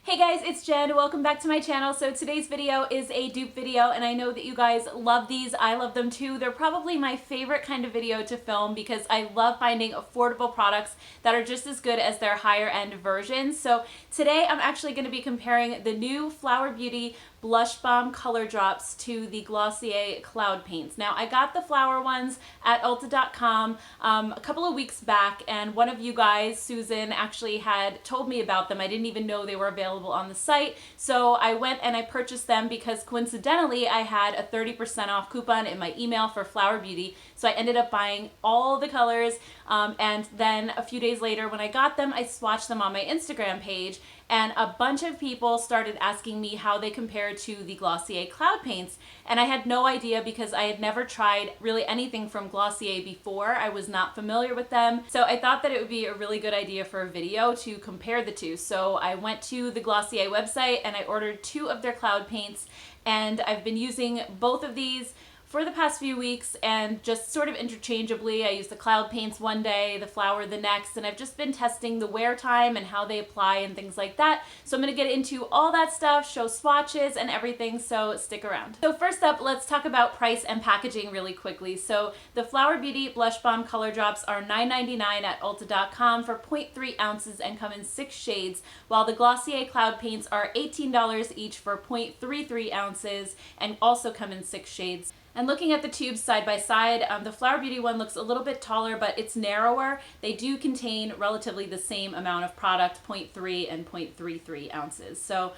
Hey guys, it's Jen. Welcome back to my channel. So today's video is a dupe video, and I know that you guys love these. I love them too. They're probably my favorite kind of video to film because I love finding affordable products that are just as good as their higher end versions. So today I'm actually going to be comparing the new Flower Beauty Blush Balm Color Drops to the Glossier Cloud Paints. Now, I got the flower ones at Ulta.com a couple of weeks back, and one of you guys, Susan, actually had told me about them. I didn't even know they were available on the site, so I went and I purchased them because coincidentally I had a 30% off coupon in my email for Flower Beauty, so I ended up buying all the colors, and then a few days later when I got them, I swatched them on my Instagram page, and a bunch of people started asking me how they compare to the Glossier Cloud Paints, and I had no idea because I had never tried really anything from Glossier before. I was not familiar with them, so I thought that it would be a really good idea for a video to compare the two. So I went to the Glossier website and I ordered 2 of their Cloud Paints, and I've been using both of these for the past few weeks and just sort of interchangeably. I use the Cloud Paints one day, the flower the next, and I've just been testing the wear time and how they apply and things like that. So I'm gonna get into all that stuff, show swatches and everything, so stick around. So first up, let's talk about price and packaging really quickly. So the Flower Beauty Blush Balm Color Drops are $9.99 at Ulta.com for 0.3 ounces and come in 6 shades, while the Glossier Cloud Paints are $18 each for 0.33 ounces and also come in 6 shades. And looking at the tubes side by side, the Flower Beauty one looks a little bit taller, but it's narrower. They do contain relatively the same amount of product, 0.3 and 0.33 ounces. So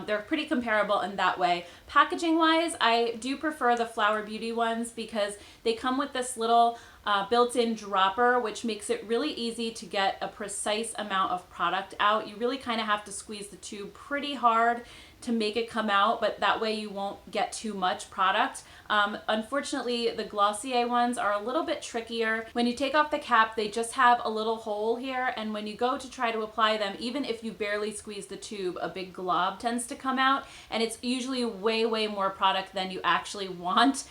they're pretty comparable in that way. Packaging wise, I do prefer the Flower Beauty ones because they come with this little built-in dropper, which makes it really easy to get a precise amount of product out. You really kind of have to squeeze the tube pretty hard to make it come out, but that way you won't get too much product. Unfortunately, the Glossier ones are a little bit trickier. When you take off the cap, they just have a little hole here, and when you go to try to apply them, even if you barely squeeze the tube, a big glob tends to come out, and it's usually way more product than you actually want,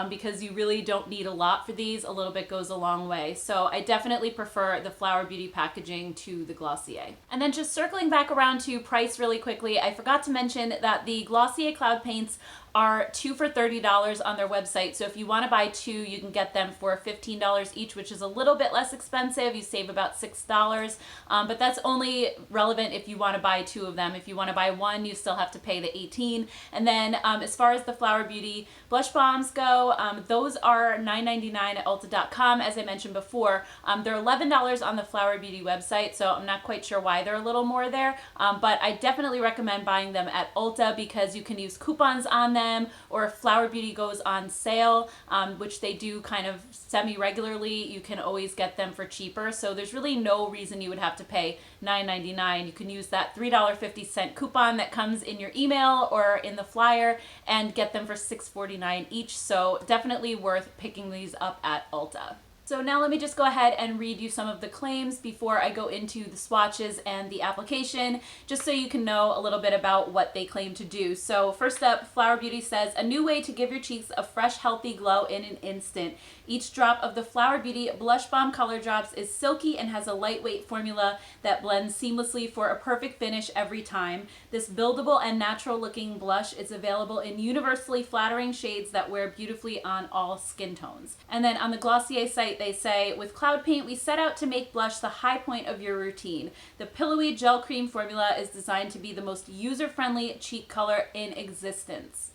because you really don't need a lot for these. A little bit goes a long way. So I definitely prefer the Flower Beauty packaging to the Glossier. And then just circling back around to price really quickly, I forgot to mention that the Glossier Cloud Paints are 2 for $30 on their website. So if you want to buy 2, you can get them for $15 each, which is a little bit less expensive. You save about $6, but that's only relevant if you want to buy 2 of them. If you want to buy 1, you still have to pay the $18. And then as far as the Flower Beauty blush balms go, those are $9.99 at Ulta.com, as I mentioned before. They're $11 on the Flower Beauty website, so I'm not quite sure why they're a little more there, but I definitely recommend buying them at Ulta because you can use coupons on them, or if Flower Beauty goes on sale, which they do kind of semi-regularly, you can always get them for cheaper. So there's really no reason you would have to pay $9.99. You can use that $3.50 coupon that comes in your email or in the flyer and get them for $6.49 each. So definitely worth picking these up at Ulta. So now let me just go ahead and read you some of the claims before I go into the swatches and the application, just so you can know a little bit about what they claim to do. So first up, Flower Beauty says, a new way to give your cheeks a fresh, healthy glow in an instant. Each drop of the Flower Beauty Blush Balm Color Drops is silky and has a lightweight formula that blends seamlessly for a perfect finish every time. This buildable and natural looking blush is available in universally flattering shades that wear beautifully on all skin tones. And then on the Glossier site, they say, with Cloud Paint, we set out to make blush the high point of your routine. The pillowy gel cream formula is designed to be the most user-friendly cheek color in existence.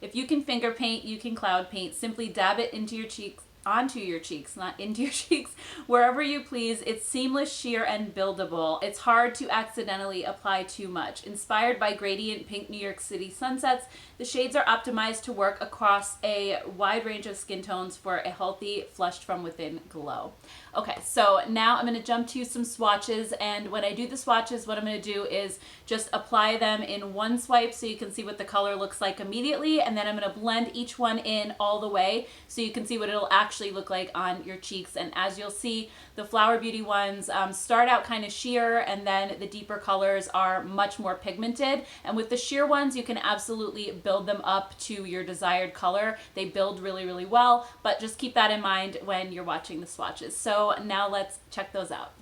If you can finger paint, you can cloud paint. Simply dab it into your cheeks, onto your cheeks, not into your cheeks, wherever you please. It's seamless, sheer, and buildable. It's hard to accidentally apply too much. Inspired by gradient pink New York City sunsets, the shades are optimized to work across a wide range of skin tones for a healthy, flushed from within glow. Okay, so now I'm going to jump to some swatches, and when I do the swatches, what I'm going to do is just apply them in one swipe so you can see what the color looks like immediately, and then I'm going to blend each one in all the way so you can see what it'll actually look like on your cheeks. And as you'll see, the Flower Beauty ones start out kind of sheer, and then the deeper colors are much more pigmented, and with the sheer ones, you can absolutely build them up to your desired color. They build really well, but just keep that in mind when you're watching the swatches. So now let's check those out.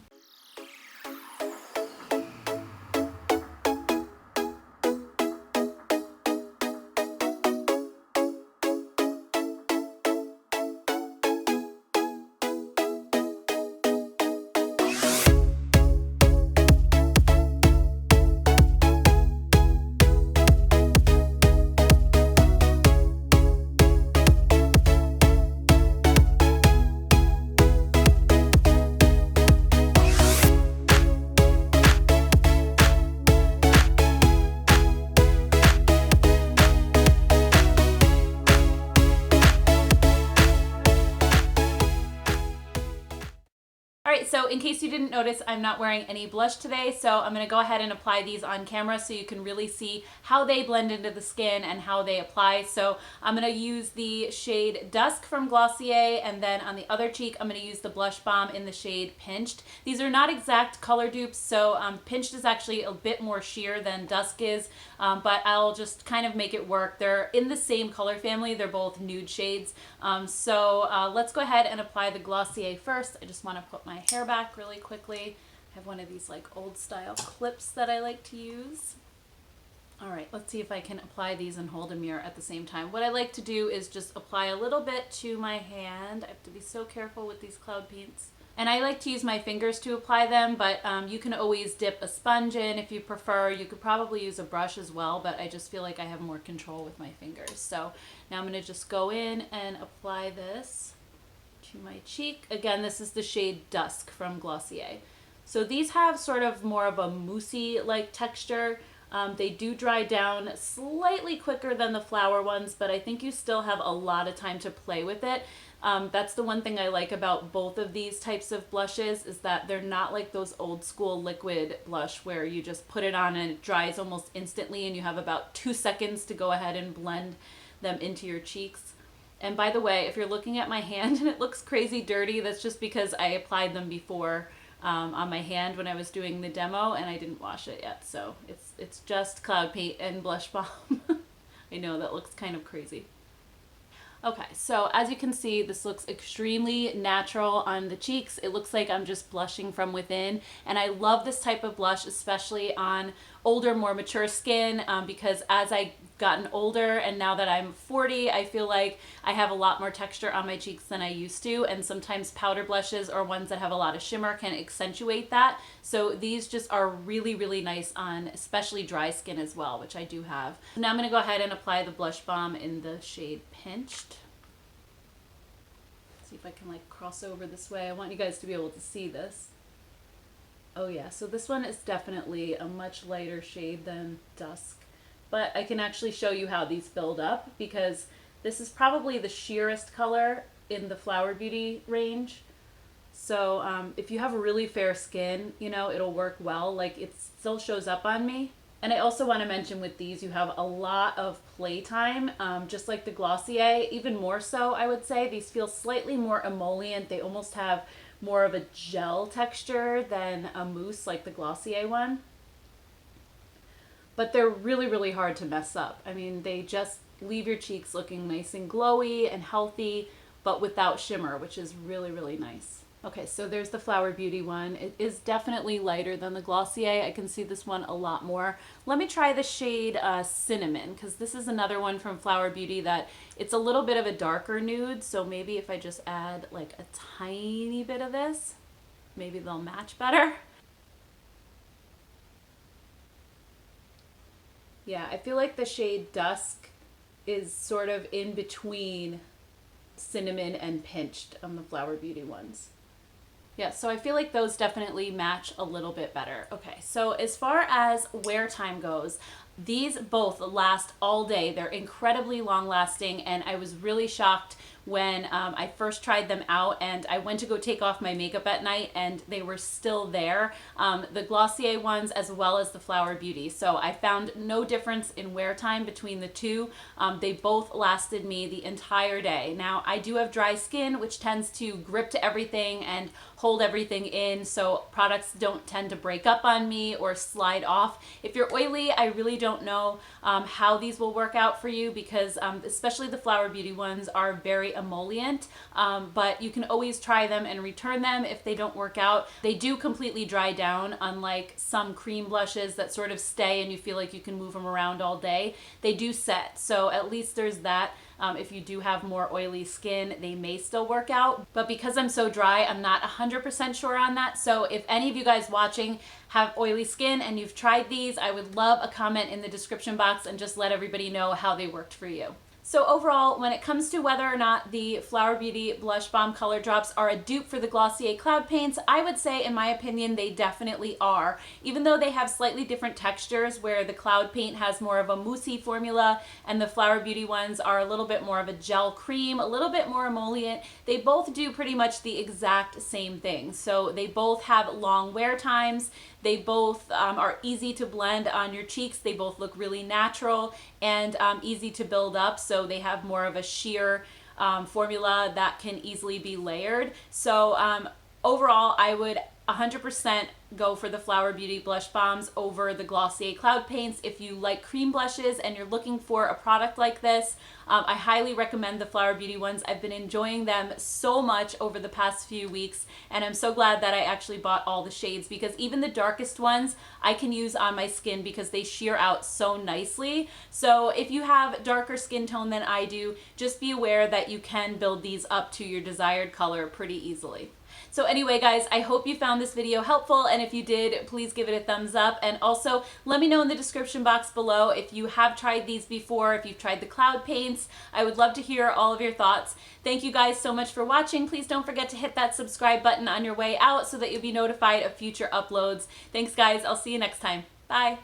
case you didn't notice, I'm not wearing any blush today, so I'm going to go ahead and apply these on camera so you can really see how they blend into the skin and how they apply. So I'm going to use the shade Dusk from Glossier, and then on the other cheek I'm going to use the blush balm in the shade Pinched. These are not exact color dupes, so Pinched is actually a bit more sheer than Dusk is, but I'll just kind of make it work. They're in the same color family, they're both nude shades. Let's go ahead and apply the Glossier first. I just want to put my hair back really quickly. I have one of these like old style clips that I like to use. All right, let's see if I can apply these and hold a mirror at the same time. What I like to do is just apply a little bit to my hand. I have to be so careful with these cloud paints. And I like to use my fingers to apply them, but you can always dip a sponge in if you prefer. You could probably use a brush as well, but I just feel like I have more control with my fingers. So now I'm going to just go in and apply this to my cheek. Again, this is the shade Dusk from Glossier. So these have sort of more of a moussey-like texture. They do dry down slightly quicker than the flower ones, but I think you still have a lot of time to play with it. That's the one thing I like about both of these types of blushes, is that they're not like those old school liquid blush where you just put it on and it dries almost instantly and you have about 2 seconds to go ahead and blend them into your cheeks. And by the way, if you're looking at my hand and it looks crazy dirty, that's just because I applied them before on my hand when I was doing the demo and I didn't wash it yet. So it's just cloud paint and blush balm. I know that looks kind of crazy. Okay, so as you can see, this looks extremely natural on the cheeks. It looks like I'm just blushing from within, and I love this type of blush, especially on older, more mature skin, because as I've gotten older and now that I'm 40, I feel like I have a lot more texture on my cheeks than I used to, and sometimes powder blushes or ones that have a lot of shimmer can accentuate that. So these just are really, really nice on especially dry skin as well, which I do have. Now I'm going to go ahead and apply the blush balm in the shade Pinched. See if I can like cross over this way. I want you guys to be able to see this. Oh yeah, so this one is definitely a much lighter shade than Dusk, but I can actually show you how these build up, because this is probably the sheerest color in the Flower Beauty range. So if you have really fair skin, you know, it'll work well. Like, it still shows up on me. And I also want to mention with these, you have a lot of playtime, just like the Glossier, even more so, I would say. These feel slightly more emollient. They almost have more of a gel texture than a mousse like the Glossier one. But they're really, really hard to mess up. I mean, they just leave your cheeks looking nice and glowy and healthy, but without shimmer, which is really, really nice. Okay, so there's the Flower Beauty one. It is definitely lighter than the Glossier. I can see this one a lot more. Let me try the shade Cinnamon, because this is another one from Flower Beauty that it's a little bit of a darker nude. So maybe if I just add like a tiny bit of this, maybe they'll match better. Yeah, I feel like the shade Dusk is sort of in between Cinnamon and Pinched on the Flower Beauty ones. Yeah, so I feel like those definitely match a little bit better. Okay, so as far as wear time goes, these both last all day. They're incredibly long lasting, and I was really shocked when I first tried them out and I went to go take off my makeup at night and they were still there. The Glossier ones as well as the Flower Beauty. So I found no difference in wear time between the two. They both lasted me the entire day. Now, I do have dry skin, which tends to grip to everything and hold everything in, so products don't tend to break up on me or slide off. If you're oily, I really don't know how these will work out for you, because especially the Flower Beauty ones are very emollient, but you can always try them and return them if they don't work out. They do completely dry down, unlike some cream blushes that sort of stay and you feel like you can move them around all day. They do set, so at least there's that. If you do have more oily skin, they may still work out, but because I'm so dry, I'm not 100% sure on that. So if any of you guys watching have oily skin and you've tried these, I would love a comment in the description box and just let everybody know how they worked for you. So overall, when it comes to whether or not the Flower Beauty Blush Bomb Color Drops are a dupe for the Glossier Cloud Paints, I would say, in my opinion, they definitely are. Even though they have slightly different textures, where the Cloud Paint has more of a moussey formula and the Flower Beauty ones are a little bit more of a gel cream, a little bit more emollient, they both do pretty much the exact same thing. So they both have long wear times. They both are easy to blend on your cheeks. They both look really natural and easy to build up. So they have more of a sheer formula that can easily be layered. So overall, I would 100% go for the Flower Beauty Blush Bombs over the Glossier Cloud Paints. If you like cream blushes and you're looking for a product like this, I highly recommend the Flower Beauty ones. I've been enjoying them so much over the past few weeks, and I'm so glad that I actually bought all the shades, because even the darkest ones I can use on my skin because they sheer out so nicely. So if you have darker skin tone than I do, just be aware that you can build these up to your desired color pretty easily. So anyway, guys, I hope you found this video helpful, and if you did, please give it a thumbs up. And also, let me know in the description box below if you have tried these before, if you've tried the Cloud Paints. I would love to hear all of your thoughts. Thank you guys so much for watching. Please don't forget to hit that subscribe button on your way out so that you'll be notified of future uploads. Thanks, guys. I'll see you next time. Bye.